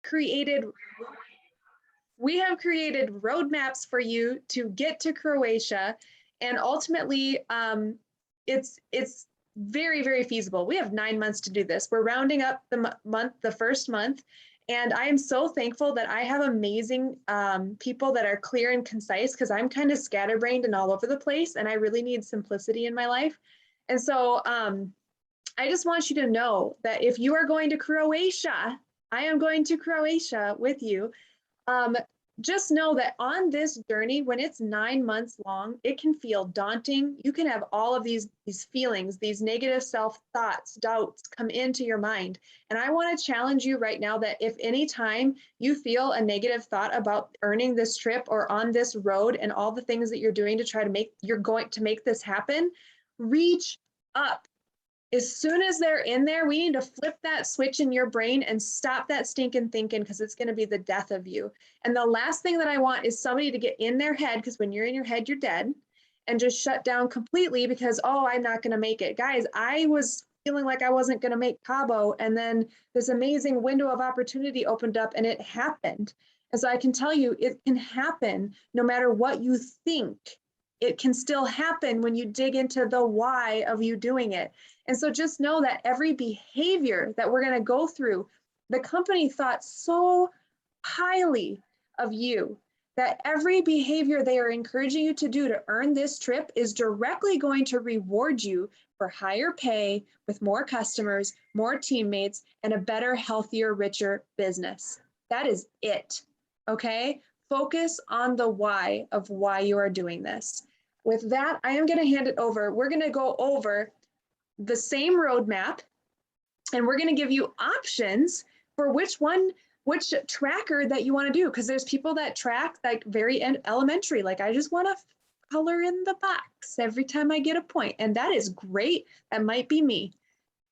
created roadmaps for you to get to Croatia, and ultimately, it's very, very feasible. We have 9 months to do this. We're rounding up the first month, and I am so thankful that I have amazing people that are clear and concise, because I'm kind of scatterbrained and all over the place, and I really need simplicity in my life. And so I just want you to know that if you are going to Croatia, I am going to Croatia with you. Just know that on this journey, when it's 9 months long, it can feel daunting. You can have all of these feelings, these negative self-thoughts, doubts come into your mind. And I want to challenge you right now that if any time you feel a negative thought about earning this trip or on this road and all the things that you're doing to try to you're going to make this happen, reach up. As soon as they're in there, we need to flip that switch in your brain and stop that stinking thinking, because it's going to be the death of you. And the last thing that I want is somebody to get in their head, because when you're in your head, you're dead, and just shut down completely because, oh, I'm not going to make it. Guys, I was feeling like I wasn't going to make Cabo, and then this amazing window of opportunity opened up and it happened. And so I can tell you, it can happen no matter what you think. It can still happen when you dig into the why of you doing it. And so just know that every behavior that we're going to go through, the company thought so highly of you that every behavior they are encouraging you to do to earn this trip is directly going to reward you for higher pay, with more customers, more teammates, and a better, healthier, richer business. That is it. Okay? Focus on the why of why you are doing this. With that, I am going to hand it over. We're going to go over the same roadmap, and we're going to give you options for which tracker that you want to do, because there's people that track like very elementary, like I just want to color in the box every time I get a point, and that is great. That might be me.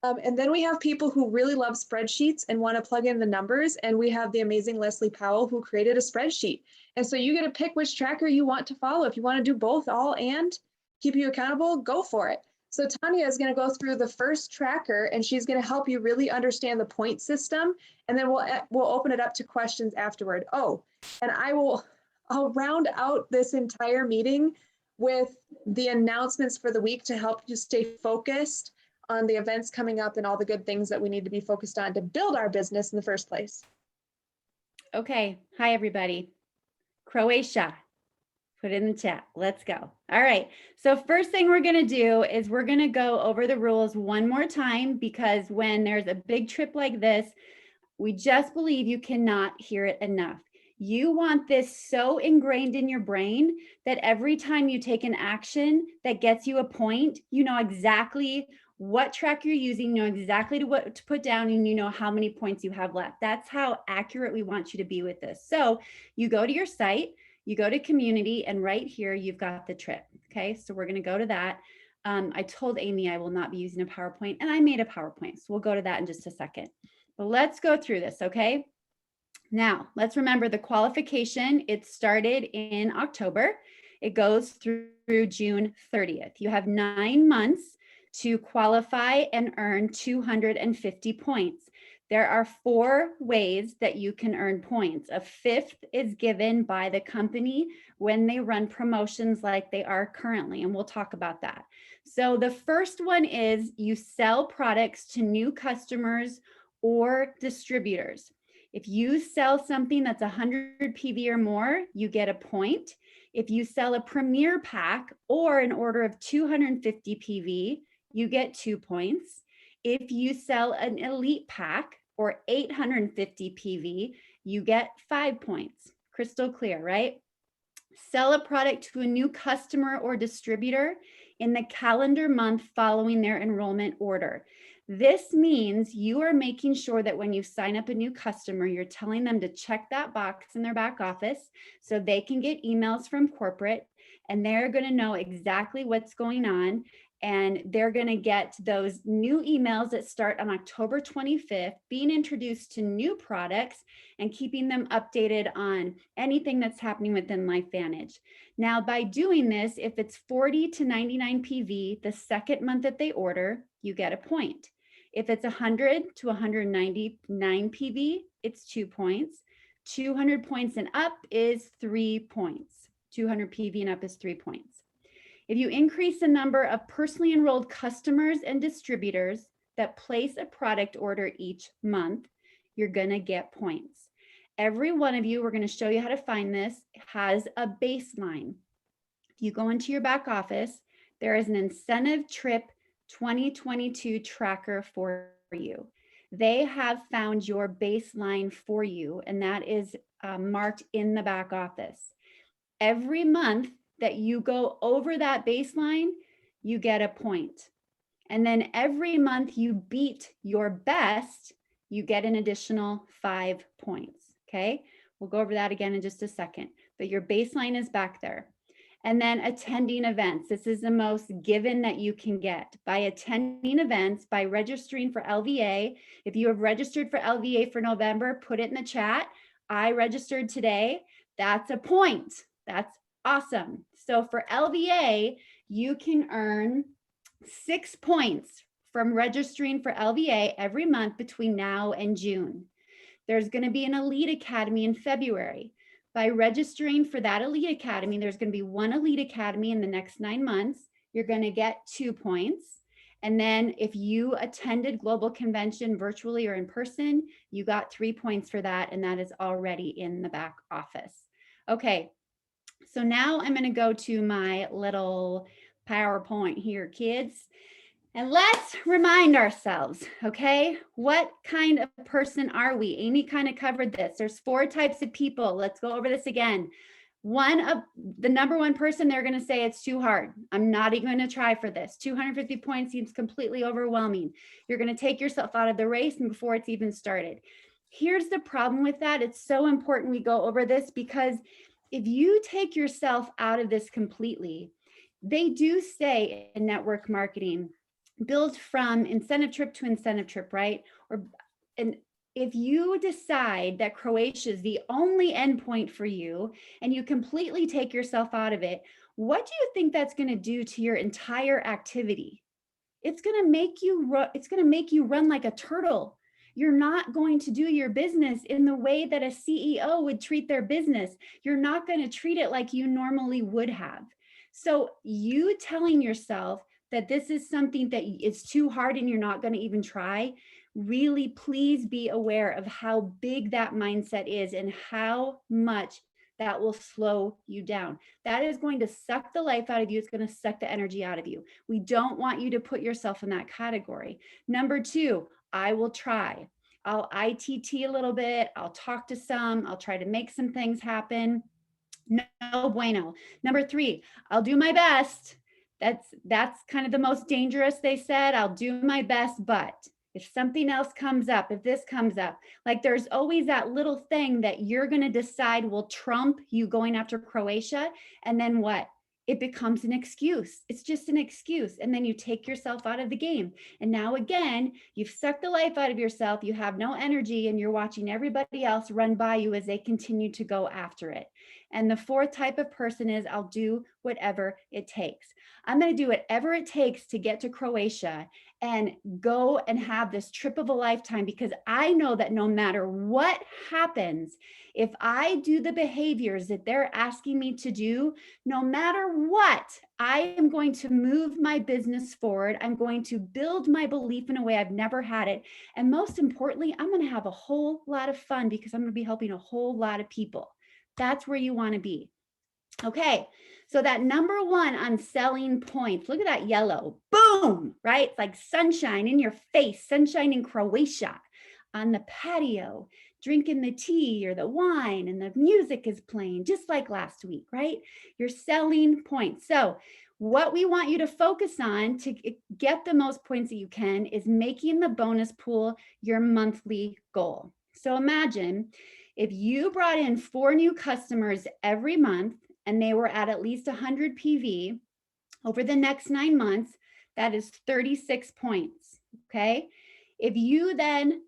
And then we have people who really love spreadsheets and want to plug in the numbers. And we have the amazing Leslie Powell, who created a spreadsheet. And so you get to pick which tracker you want to follow. If you want to do both, all and keep you accountable, go for it. So Tanya is going to go through the first tracker, and she's going to help you really understand the point system. And then we'll open it up to questions afterward. Oh, and I'll round out this entire meeting with the announcements for the week to help you stay focused on the events coming up and all the good things that we need to be focused on to build our business in the first place. Okay. Hi, everybody. Croatia. Put it in the chat. Let's go. All right. So first thing we're going to do is we're going to go over the rules one more time, because when there's a big trip like this, we just believe you cannot hear it enough. You want this so ingrained in your brain that every time you take an action that gets you a point, you know exactly what track you're using, you know exactly what to put down, and you know how many points you have left. That's how accurate we want you to be with this. So you go to your site, you go to community, and right here, you've got the trip. Okay, so we're going to go to that. I told Amy I will not be using a PowerPoint, and I made a PowerPoint. So we'll go to that in just a second. But let's go through this, okay? Now, let's remember the qualification. It started in October. It goes through June 30th. You have 9 months to qualify and earn 250 points. There are 4 ways that you can earn points. A 5th is given by the company when they run promotions like they are currently, and we'll talk about that. So the first one is you sell products to new customers or distributors. If you sell something that's 100 PV or more, you get a point. If you sell a premier pack or an order of 250 PV, you get 2 points. If you sell an elite pack or 850 PV, you get 5 points. Crystal clear, right? Sell a product to a new customer or distributor in the calendar month following their enrollment order. This means you are making sure that when you sign up a new customer, you're telling them to check that box in their back office so they can get emails from corporate, and they're going to know exactly what's going on. And they're going to get those new emails that start on October 25th, being introduced to new products and keeping them updated on anything that's happening within LifeVantage. Now, by doing this, if it's 40 to 99 PV, the second month that they order, you get a point. If it's 100 to 199 PV, it's 2 points. 200 points and up is 3 points. 200 PV and up is 3 points. If you increase the number of personally enrolled customers and distributors that place a product order each month, you're going to get points. Every one of you, we're going to show you how to find this, has a baseline. If you go into your back office, there is an incentive trip 2022 tracker for you. They have found your baseline for you, and that is marked in the back office. Every month that you go over that baseline, you get a point. And then every month you beat your best, you get an additional 5 points. Okay, we'll go over that again in just a second, but your baseline is back there. And then attending events. This is the most given that you can get. By attending events, by registering for LVA. If you have registered for LVA for November, put it in the chat. I registered today. That's a point. That's awesome. So for LVA, you can earn 6 points from registering for LVA every month between now and June. There's going to be an Elite Academy in February. By registering for that Elite Academy, there's going to be one Elite Academy in the next 9 months. You're going to get 2 points. And then if you attended Global Convention virtually or in person, you got 3 points for that. And that is already in the back office. Okay, so now I'm going to go to my little PowerPoint here, kids. And let's remind ourselves, okay, what kind of person are we? Amy kind of covered this. There's 4 types of people. Let's go over this again. The number one person, they're going to say it's too hard. I'm not even going to try for this. 250 points seems completely overwhelming. You're going to take yourself out of the race and before it's even started. Here's the problem with that. It's so important we go over this because if you take yourself out of this completely, they do say in network marketing, build from incentive trip to incentive trip, right? And if you decide that Croatia is the only endpoint for you and you completely take yourself out of it, what do you think that's going to do to your entire activity? It's going to make you run like a turtle. You're not going to do your business in the way that a CEO would treat their business. You're not going to treat it like you normally would have. So you telling yourself that this is something that is too hard and you're not going to even try, really please be aware of how big that mindset is and how much that will slow you down. That is going to suck the life out of you. It's going to suck the energy out of you. We don't want you to put yourself in that category. Number 2, I will try. I'll ITT a little bit. I'll talk to some. I'll try to make some things happen. No bueno. Number 3, I'll do my best. That's kind of the most dangerous, they said. I'll do my best, but if something else comes up, if this comes up, like there's always that little thing that you're going to decide will trump you going after Croatia. And then what? It becomes an excuse. It's just an excuse. And then you take yourself out of the game. And now again, you've sucked the life out of yourself. You have no energy and you're watching everybody else run by you as they continue to go after it. And the 4th type of person is I'll do whatever it takes. I'm going to do whatever it takes to get to Croatia and go and have this trip of a lifetime because I know that no matter what happens, if I do the behaviors that they're asking me to do, no matter what, I am going to move my business forward. I'm going to build my belief in a way I've never had it. And most importantly, I'm going to have a whole lot of fun because I'm going to be helping a whole lot of people. That's where you want to be. Okay, so that number 1 on selling points, look at that yellow, boom, right? It's like sunshine in your face, sunshine in Croatia on the patio, drinking the tea or the wine and the music is playing just like last week, right? You're selling points. So what we want you to focus on to get the most points that you can is making the bonus pool your monthly goal. So imagine if you brought in 4 new customers every month and they were at least 100 PV over the next 9 months, that is 36 points, okay? If you then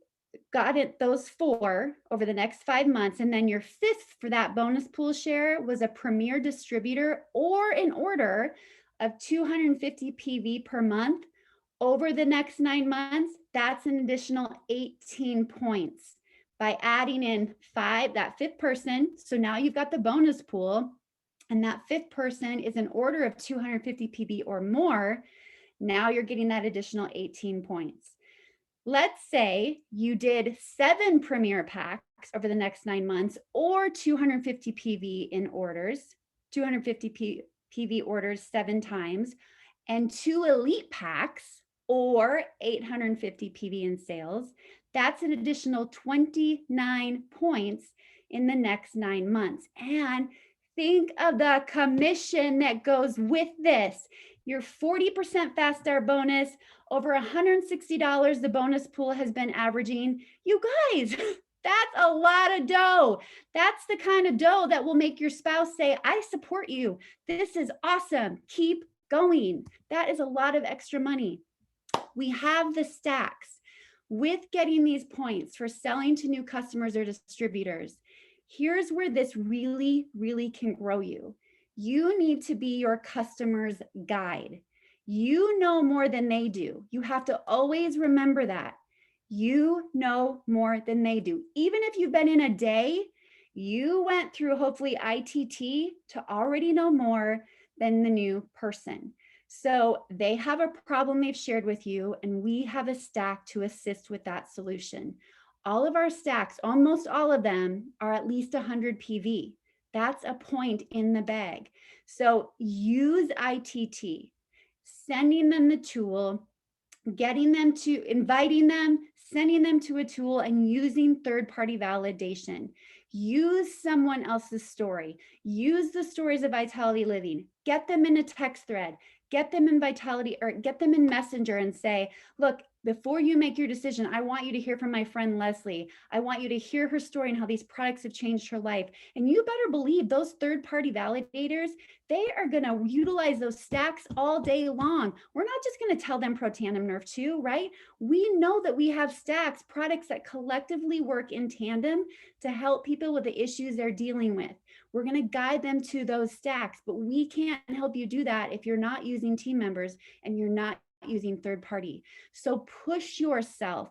got it those 4 over the next 5 months, and then your 5th for that bonus pool share was a premier distributor or an order of 250 PV per month, Over the next 9 months, that's an additional 18 points by adding in that fifth person. So now you've got the bonus pool, and that fifth person is an order of 250 PV or more. Now you're getting that additional 18 points. Let's say you did 7 premier packs over the next 9 months, or 250 PV in orders, 250 PV orders 7 times, and 2 elite packs, or 850 PV in sales. That's an additional 29 points in the next 9 months. And think of the commission that goes with this. Your 40% fast start bonus, over $160 the bonus pool has been averaging. You guys, that's a lot of dough. That's the kind of dough that will make your spouse say, I support you. This is awesome. Keep going. That is a lot of extra money. We have the stacks with getting these points for selling to new customers or distributors. Here's where this really, really can grow you. You need to be your customer's guide. You know more than they do. You have to always remember that. You know more than they do. Even if you've been in a day, you went through hopefully ITT to already know more than the new person. So they have a problem they've shared with you, and we have a stack to assist with that solution. All of our stacks, almost all of them, are at least 100 PV. That's a point in the bag. So use ITT, sending them the tool, getting them to, inviting them, sending them to a tool, and using third-party validation. Use someone else's story. Use the stories of Vitality Living. Get them in a text thread. Get them in Vitality, or get them in Messenger and say, look, before you make your decision, I want you to hear from my friend Leslie. I want you to hear her story and how these products have changed her life. And you better believe those third-party validators, they are going to utilize those stacks all day long. We're not just going to tell them Protandim Nerve 2, right? We know that we have stacks, products that collectively work in tandem to help people with the issues they're dealing with. We're going to guide them to those stacks, but we can't help you do that if you're not using team members and you're not using third party. So push yourself,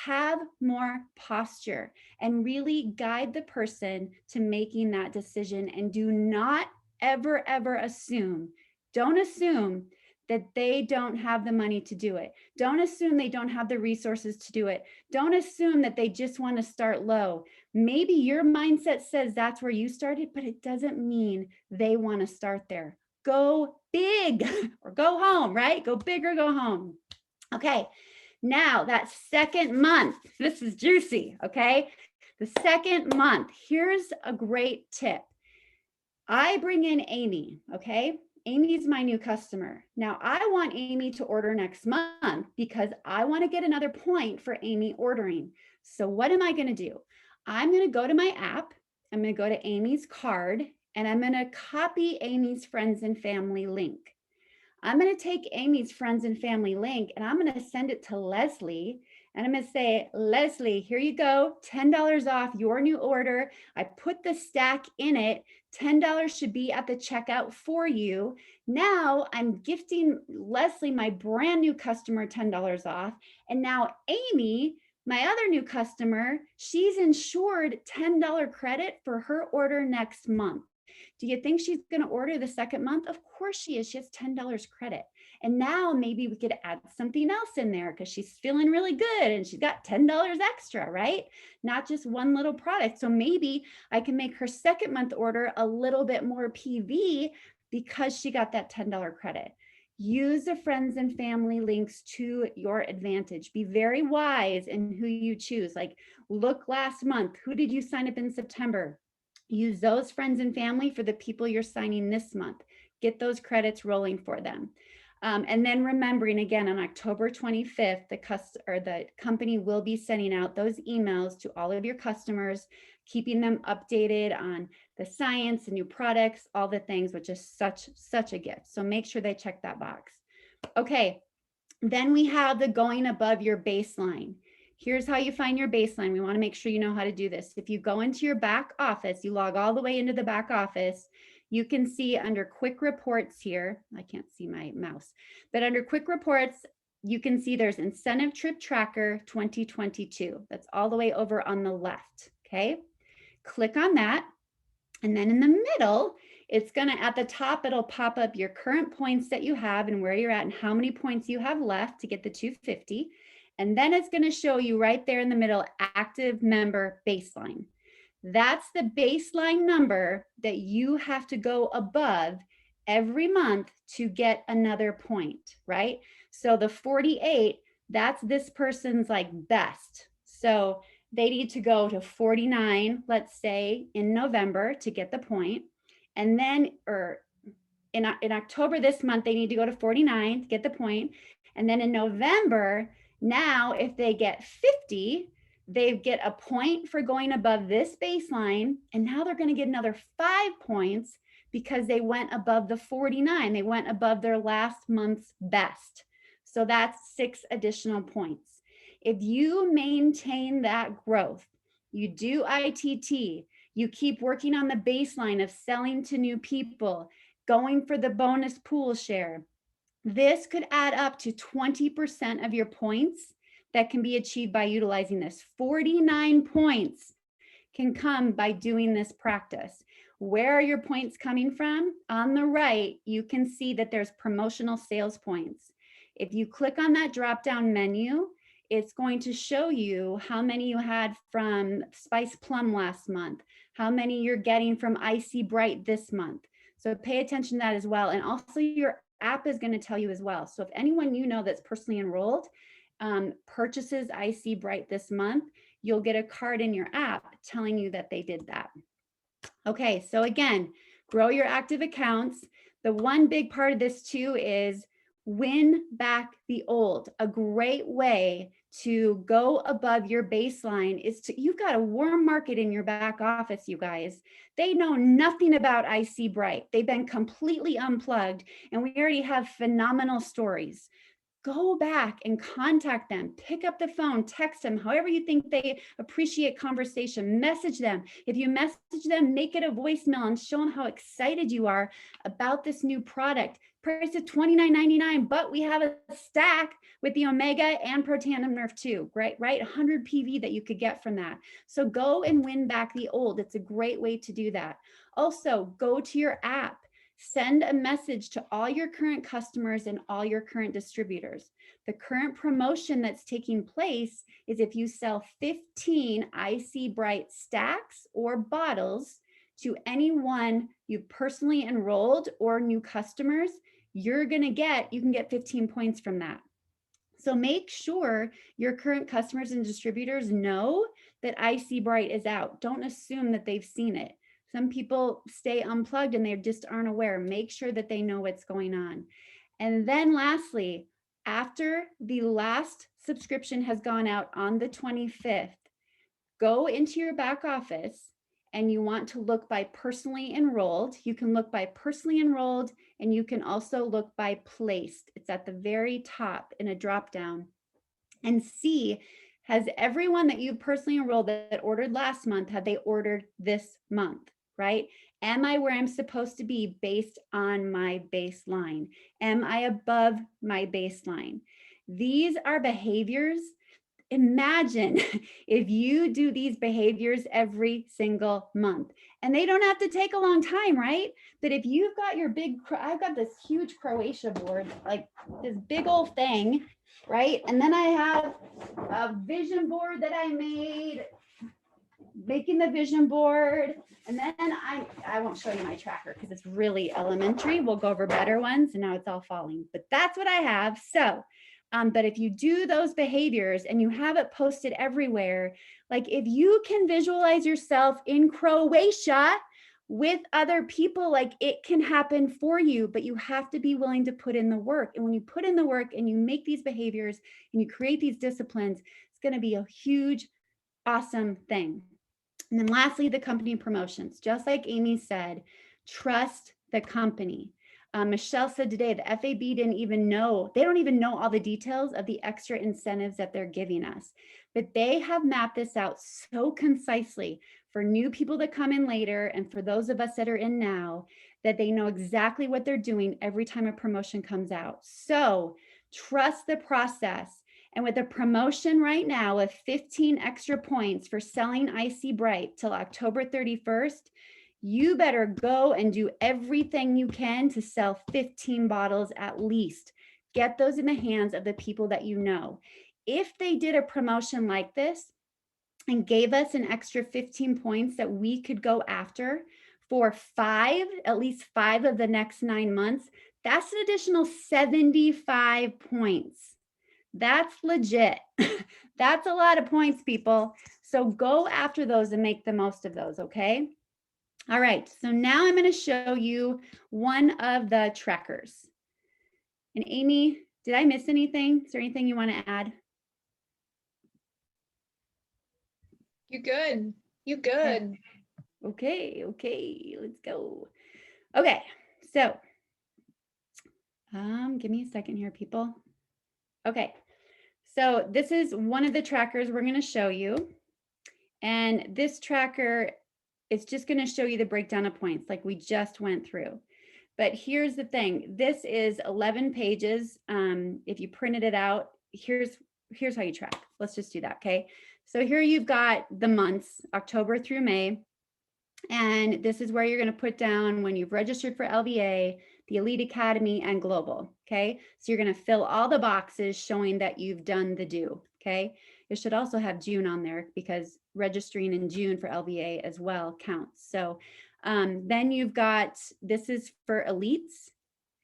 have more posture, and really guide the person to making that decision. And do not ever assume, don't assume that they don't have the money to do it. Don't assume they don't have the resources to do it. Don't assume that they just want to start low. Maybe your mindset says that's where you started, but it doesn't mean they want to start there. Go big or go home, right? Go big or go home. Okay, now that second month, this is juicy, okay? The second month, here's a great tip. I bring in Amy, okay? Amy's my new customer. Now I want Amy to order next month because I want to get another point for Amy ordering. So what am I going to do? I'm going to go to my app. I'm going to go to Amy's card, and I'm going to copy Amy's friends and family link. I'm going to take Amy's friends and family link, and I'm going to send it to Leslie. And I'm going to say, Leslie, here you go, $10 off your new order. I put the stack in it. $10 should be at the checkout for you. Now I'm gifting Leslie, my brand new customer, $10 off. And now Amy, my other new customer, she's insured $10 credit for her order next month. Do you think she's going to order the second month? Of course she is. She has $10 credit. And now maybe we could add something else in there because she's feeling really good and she's got $10 extra, right? Not just one little product. So maybe I can make her second month order a little bit more PV because she got that $10 credit. Use the friends and family links to your advantage. Be very wise in who you choose. Like, look last month, who did you sign up in September? Use those friends and family for the people you're signing this month. Get those credits rolling for them. And then remembering, again, on October 25th, the company will be sending out those emails to all of your customers, keeping them updated on the science, the new products, all the things, which is such a gift. So make sure they check that box. Okay, then we have the going above your baseline. Here's how you find your baseline. We want to make sure you know how to do this. If you go into your back office, you log all the way into the back office, you can see under quick reports here, I can't see my mouse, but under quick reports, you can see there's incentive trip tracker 2022. That's all the way over on the left. Okay. Click on that. And then in the middle, it's going to, at the top, it'll pop up your current points that you have and where you're at and how many points you have left to get the 250. And then it's going to show you right there in the middle, active member baseline. That's the baseline number that you have to go above every month to get another point, right? So the 48, that's this person's like best. So they need to go to 49, let's say in November to get the point. And then, or in October this month, they need to go to 49 to get the point. And then in November, now if they get 50, they get a point for going above this baseline. And now they're going to get another 5 points because they went above the 49. They went above their last month's best. So that's 6 additional points. If you maintain that growth, you do ITT, you keep working on the baseline of selling to new people, going for the bonus pool share, this could add up to 20% of your points that can be achieved by utilizing this. 49 points can come by doing this practice. Where are your points coming from? On the right, you can see that there's promotional sales points. If you click on that drop-down menu, it's going to show you how many you had from Spice Plum last month, how many you're getting from Icy Bright this month. So pay attention to that as well. And also your app is going to tell you as well. So if anyone you know that's personally enrolled purchases Icy Bright this month, you'll get a card in your app telling you that they did that. Okay, so again, grow your active accounts. The one big part of this too is win back the old. A great way to go above your baseline is to, you've got a warm market in your back office, you guys. They know nothing about Icy Bright. They've been completely unplugged, and we already have phenomenal stories. Go back and contact them, pick up the phone, text them, however you think they appreciate conversation, message them. If you message them, make it a voicemail and show them how excited you are about this new product. Price of $29.99, but we have a stack with the Omega and Protandim Nerf 2, right? 100 PV that you could get from that. So go and win back the old. It's a great way to do that. Also, go to your app. Send a message to all your current customers and all your current distributors. The current promotion that's taking place is if you sell 15 Icy Bright stacks or bottles to anyone you personally enrolled or new customers, you can get 15 points from that. So make sure your current customers and distributors know that Icy Bright is out. Don't assume that they've seen it. Some people stay unplugged and they just aren't aware. Make sure that they know what's going on. And then lastly, after the last subscription has gone out on the 25th, go into your back office and you want to look by personally enrolled. You can look by personally enrolled, and you can also look by placed. It's at the very top in a drop down, and see, has everyone that you personally enrolled that ordered last month, have they ordered this month, right? Am I where I'm supposed to be based on my baseline? Am I above my baseline? These are behaviors. Imagine if you do these behaviors every single month, and they don't have to take a long time, right? But if you've got your I've got this huge Croatia board, like this big old thing, right? And then I have a vision board that I made, making the vision board. And then I won't show you my tracker because it's really elementary. We'll go over better ones, and now it's all falling, but that's what I have. So but if you do those behaviors and you have it posted everywhere, like if you can visualize yourself in Croatia with other people, like it can happen for you, but you have to be willing to put in the work. And when you put in the work and you make these behaviors and you create these disciplines, it's going to be a huge, awesome thing. And then lastly, the company promotions. Just like Amy said, trust the company. Michelle said today, the FAB didn't even know, they don't even know all the details of the extra incentives that they're giving us, but they have mapped this out so concisely for new people that come in later and for those of us that are in now, that they know exactly what they're doing every time a promotion comes out. So Trust the process. And with a promotion right now of 15 extra points for selling Icy Bright till October 31st, you better go and do everything you can to sell 15 bottles at least. Get those in the hands of the people that you know. If they did a promotion like this and gave us an extra 15 points that we could go after for at least five of the next 9 months, that's an additional 75 points. That's legit. That's a lot of points, people. So go after those and make the most of those, okay? All right, so now I'm going to show you one of the trackers. And Amy, did I miss anything? Is there anything you want to add? You good. You good. Okay, let's go. Okay, so give me a second here, people. Okay, so this is one of the trackers we're going to show you. And this tracker is just going to show you the breakdown of points like we just went through. But here's the thing. This is 11 pages. If you printed it out, here's how you track. Let's just do that, okay? So here you've got the months, October through May. And this is where you're going to put down when you've registered for LVA, the Elite Academy, and Global, okay? So you're going to fill all the boxes showing that you've done the due, okay? It should also have June on there because registering in June for LVA as well counts. So then you've got, this is for elites.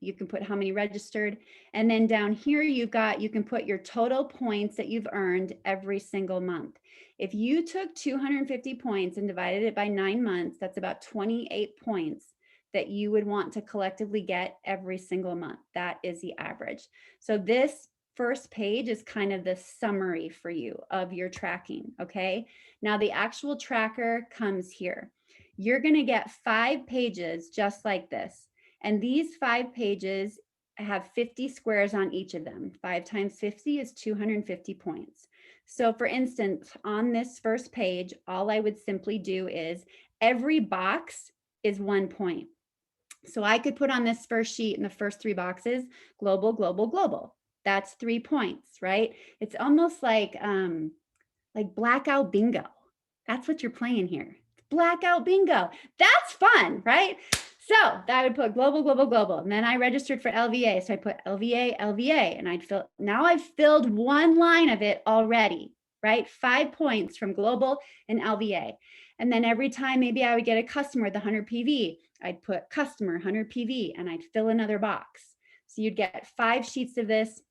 You can put how many registered. And then down here, you can put your total points that you've earned every single month. If you took 250 points and divided it by 9 months, that's about 28 points that you would want to collectively get every single month. That is the average. So this first page is kind of the summary for you of your tracking, okay? Now the actual tracker comes here. You're going to get 5 pages just like this. And these 5 pages have 50 squares on each of them. 5 times 50 is 250 points. So for instance, on this first page, all I would simply do is every box is 1 point. So I could put on this first sheet in the first 3 boxes, global, global, global. That's 3 points, right? It's almost like blackout bingo. That's what you're playing here. Blackout bingo. That's fun, right? So I would put global, global, global. And then I registered for LVA. So I put LVA, LVA, and now I've filled 1 line of it already, right? 5 points from global and LVA. And then every time maybe I would get a customer, the 100 PV, I'd put customer 100 PV and I'd fill another box. So you'd get 5 sheets of this.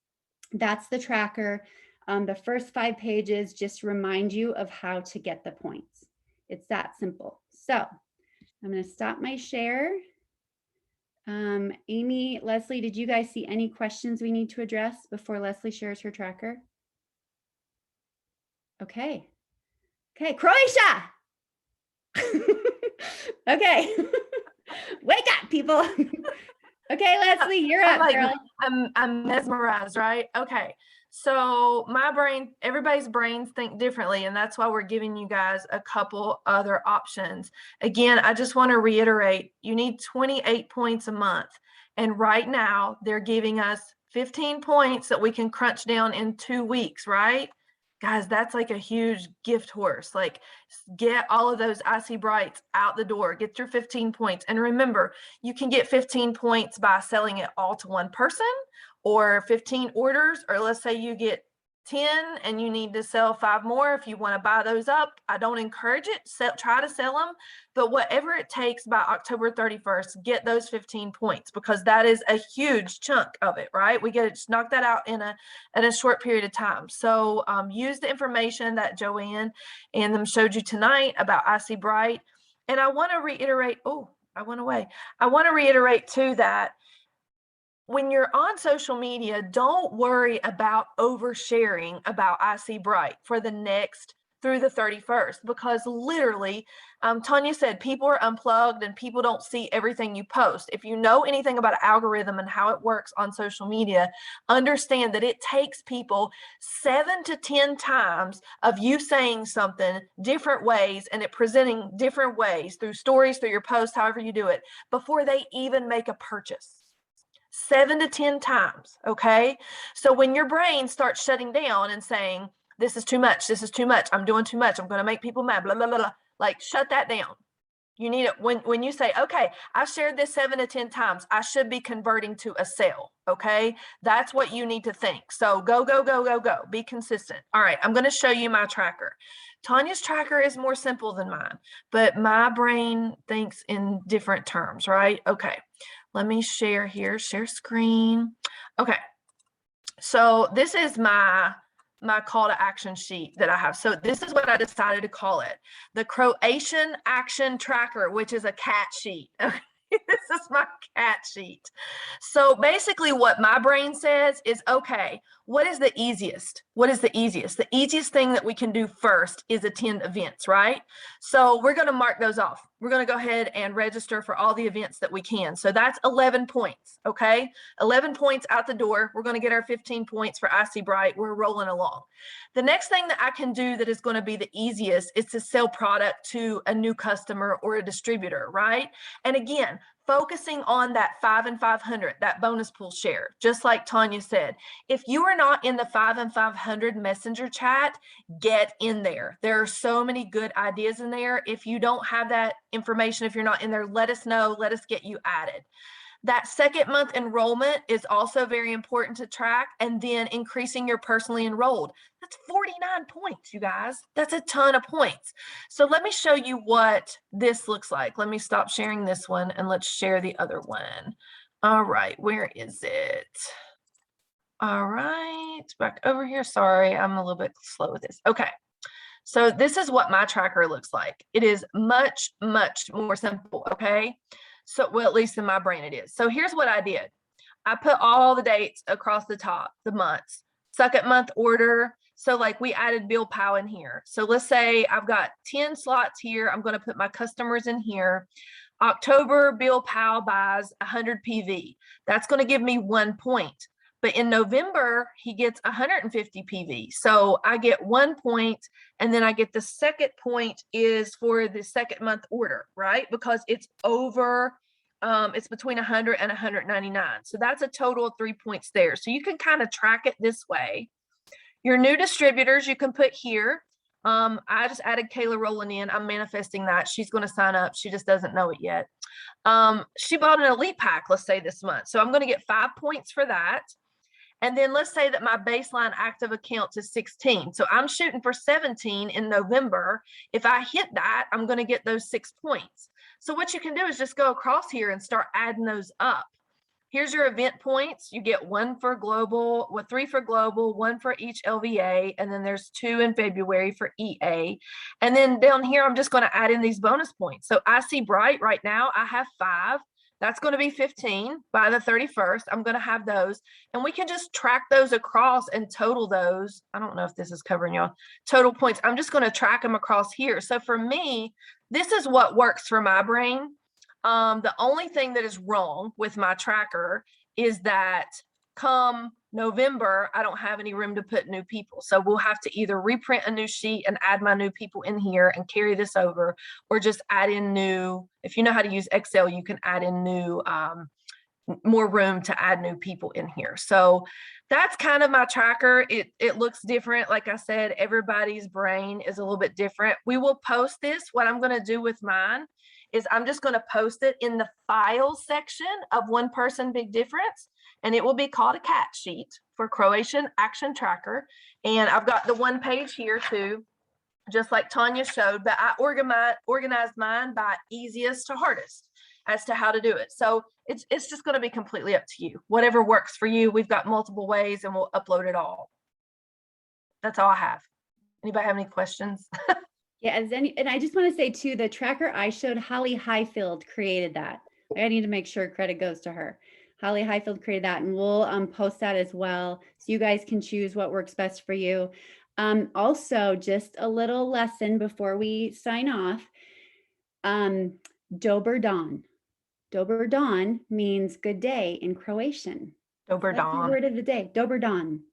That's the tracker. The first 5 pages just remind you of how to get the points. It's that simple. So I'm going to stop my share. Amy, Leslie, did you guys see any questions we need to address before Leslie shares her tracker? Okay. Okay, Croatia. Okay. Wake up, people. Okay, Leslie, you're up, girl. I'm mesmerized, right? Okay. So everybody's brains think differently, and that's why we're giving you guys a couple other options. Again, I just want to reiterate, you need 28 points a month. And right now they're giving us 15 points that we can crunch down in 2 weeks, right? Guys, that's like a huge gift horse. Like, get all of those Icy Brights out the door. Get your 15 points. And remember, you can get 15 points by selling it all to one person or 15 orders, or let's say you get 10 and you need to sell 5 more. If you want to buy those up, I don't encourage it. Try to sell them, but whatever it takes by October 31st, get those 15 points, because that is a huge chunk of it, right? We get to just knock that out in a short period of time. So use the information that Joanne and them showed you tonight about Icy Bright. And I want to reiterate, I went away. I want to reiterate too that when you're on social media, don't worry about oversharing about Icy Bright for the next through the 31st, because literally, Tanya said, people are unplugged and people don't see everything you post. If you know anything about algorithm and how it works on social media, understand that it takes people 7 to 10 times of you saying something different ways and it presenting different ways through stories, through your posts, however you do it, before they even make a purchase. 7 to 10 times. Okay. So when your brain starts shutting down and saying, this is too much, I'm doing too much, I'm going to make people mad, blah, blah, blah, blah, like shut that down. You need it when you say, okay, I've shared this 7 to 10 times, I should be converting to a sale. Okay. That's what you need to think. So go, go, go, go, go. Be consistent. All right. I'm going to show you my tracker. Tanya's tracker is more simple than mine, but my brain thinks in different terms, right? Okay. Let me share here, share screen. Okay. So this is my call to action sheet that I have. So this is what I decided to call it. The Croatian Action Tracker, which is a cat sheet. This is my cat sheet. So basically what my brain says is, okay, what is the easiest? What is the easiest? The easiest thing that we can do first is attend events, right? So we're going to mark those off. We're going to go ahead and register for all the events that we can. So that's 11 points, okay? 11 points out the door. We're going to get our 15 points for IC Bright. We're rolling along. The next thing that I can do that is going to be the easiest is to sell product to a new customer or a distributor, right? And again, focusing on that 5 and 500, that bonus pool share, just like Tanya said. If you are not in the 5 and 500 messenger chat, get in there. There are so many good ideas in there. If you don't have that information, if you're not in there, let us know. Let us get you added. That second month enrollment is also very important to track, and then increasing your personally enrolled. That's 49 points, you guys. That's a ton of points. So let me show you what this looks like. Let me stop sharing this one and let's share the other one. All right, where is it? All right, back over here. Sorry, I'm a little bit slow with this. Okay. So this is what my tracker looks like. It is much, much more simple, okay? So, well, at least in my brain it is. So here's what I did. I put all the dates across the top, the months, second month order. So like we added Bill Powell in here. So let's say I've got 10 slots here. I'm going to put my customers in here. October, Bill Powell buys 100 PV. That's going to give me 1 point. But in November, he gets 150 PV. So I get 1 point, and then I get the second point is for the second month order, right? Because it's over, it's between 100 and 199. So that's a total of 3 points there. So you can kind of track it this way. Your new distributors, you can put here. I just added Kayla Rowland in. I'm manifesting that. She's going to sign up. She just doesn't know it yet. She bought an elite pack, let's say this month. So I'm going to get 5 points for that. And then let's say that my baseline active account is 16. So I'm shooting for 17 in November. If I hit that, I'm going to get those 6 points. So what you can do is just go across here and start adding those up. Here's your event points. You get 1 for global, 3 for global, 1 for each LVA, and then there's 2 in February for EA. And then down here, I'm just going to add in these bonus points. So IC Bright right now, I have 5. That's going to be 15 by the 31st. I'm going to have those, and we can just track those across and total those. I don't know if this is covering y'all. Total points. I'm just going to track them across here. So for me, this is what works for my brain. The only thing that is wrong with my tracker is that come November, I don't have any room to put new people. So we'll have to either reprint a new sheet and add my new people in here and carry this over, or just add in new. If you know how to use Excel, you can add in new, more room to add new people in here. So that's kind of my tracker. It looks different. Like I said, everybody's brain is a little bit different. We will post this. What I'm going to do with mine is I'm just going to post it in the files section of One Person Big Difference, and it will be called a cat sheet for Croatian Action Tracker. And I've got the 1 page here too, just like Tanya showed, but I organized mine by easiest to hardest as to how to do it. So it's just going to be completely up to you. Whatever works for you. We've got multiple ways and we'll upload it all. That's all I have. Anybody have any questions? Yeah, and I just want to say too, the tracker I showed, Holly Highfield created that. I need to make sure credit goes to her. Holly Highfield created that, and we'll post that as well, so you guys can choose what works best for you. Also, just a little lesson before we sign off. Dober dan. Dober dan means good day in Croatian. Dober That's the dan. word of the day, Dober dan.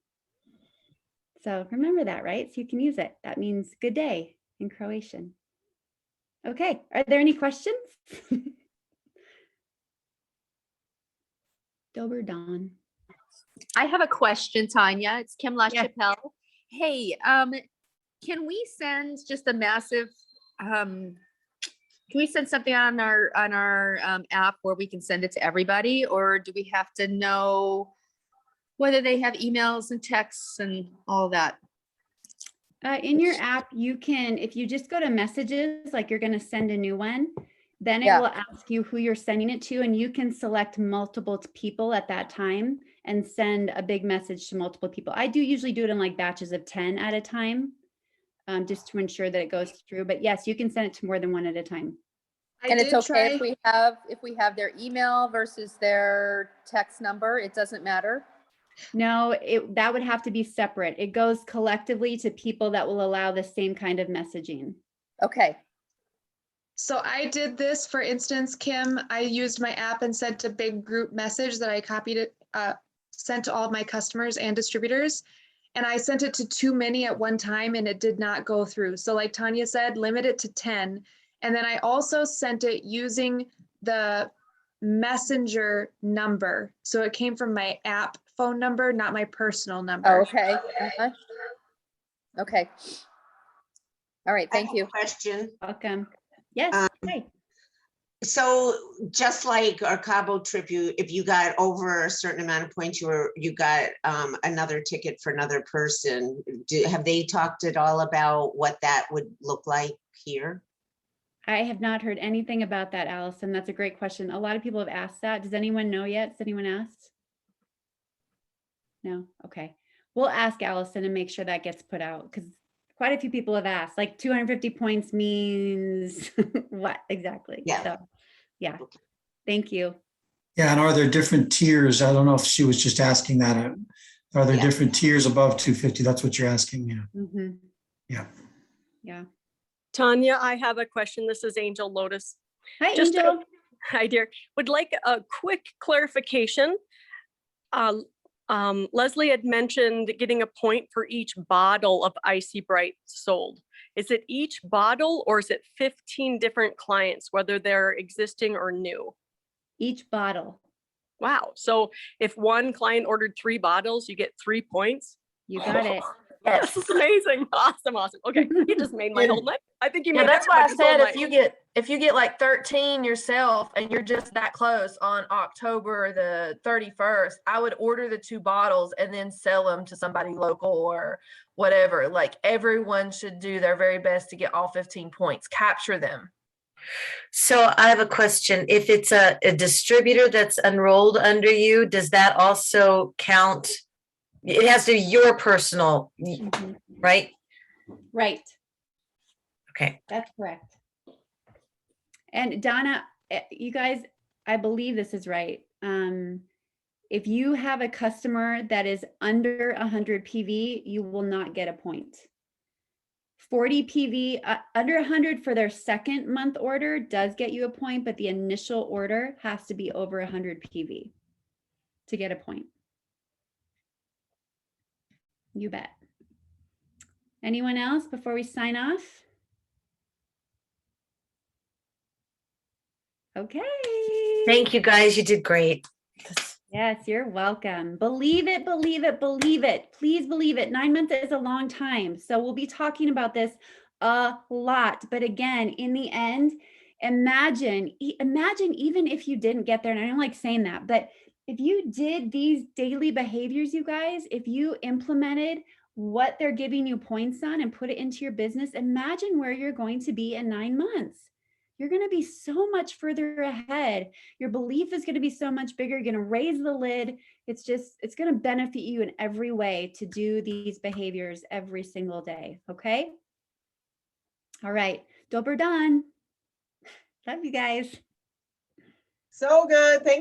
So remember that, right? So you can use it. That means good day in Croatian. Okay, are there any questions? Dober Don. I have a question, Tanya. It's Kim Yeah. LaChapelle. Hey, can we send just a massive, can we send something on our app where we can send it to everybody, or do we have to know whether they have emails and texts and all that? In your app, you can, if you just go to messages, like you're going to send a new one, then it Yeah. will ask you who you're sending it to, and you can select multiple people at that time and send a big message to multiple people. I do usually do it in like batches of 10 at a time, just to ensure that it goes through. But yes, you can send it to more than one at a time. And it's okay if we have their email versus their text number, it doesn't matter. No, that would have to be separate. It goes collectively to people that will allow the same kind of messaging. Okay. So I did this, for instance, Kim, I used my app and sent a big group message that I copied it, sent to all of my customers and distributors. And I sent it to too many at one time and it did not go through. So like Tanya said, limit it to 10. And then I also sent it using the messenger number. So it came from my app phone number, not my personal number. Oh, okay. Uh-huh. Okay. All right. Thank you. Question. Welcome. Yes. Hi. So just like our Cabo trip, if you got over a certain amount of points, you got another ticket for another person. Have they talked at all about what that would look like here? I have not heard anything about that, Allison. That's a great question. A lot of people have asked that. Does anyone know yet? Has anyone asked? No? Okay. We'll ask Allison and make sure that gets put out, because quite a few people have asked, like 250 points means what exactly? Yeah. So, yeah. Thank you. Yeah, and are there different tiers? I don't know if she was just asking that. Are there Yeah. different tiers above 250? That's what you're asking, yeah. Mhm. Yeah. Yeah. Tanya, I have a question. This is Angel Lotus. Hi, Just a- Angel. Hi, dear. Would like a quick clarification. Leslie had mentioned getting a point for each bottle of Icy Bright sold. Is it each bottle or is it 15 different clients, whether they're existing or new? Each bottle. Wow. So if one client ordered 3 bottles, you get 3 points? You got it. Yes, this is amazing. Awesome, awesome. Okay, you just made my whole night. I think you Yeah, made that's why I everybody's whole said night. if you get like 13 yourself and you're just that close on October the 31st, I would order the 2 bottles and then sell them to somebody local or whatever. Like everyone should do their very best to get all 15 points, capture them. So I have a question. If it's a distributor that's enrolled under you, does that also count? It has to be your personal, Mhm. right? Right. Okay. That's correct. And Donna, you guys, I believe this is right. If you have a customer that is under 100 PV, you will not get a point. 40 PV, under 100 for their second month order does get you a point, but the initial order has to be over 100 PV to get a point. You bet. Anyone else before we sign off? Okay. Thank you, guys. You did great. Yes, you're welcome. Believe it, believe it, believe it. Please believe it. 9 months is a long time. So we'll be talking about this a lot. But again, in the end, imagine even if you didn't get there, and I don't like saying that, but if you did these daily behaviors, you guys, if you implemented what they're giving you points on and put it into your business, imagine where you're going to be in 9 months. You're going to be so much further ahead. Your belief is going to be so much bigger. You're going to raise the lid. It's going to benefit you in every way to do these behaviors every single day. Okay. All right. Dober done. Love you guys. So good. Thank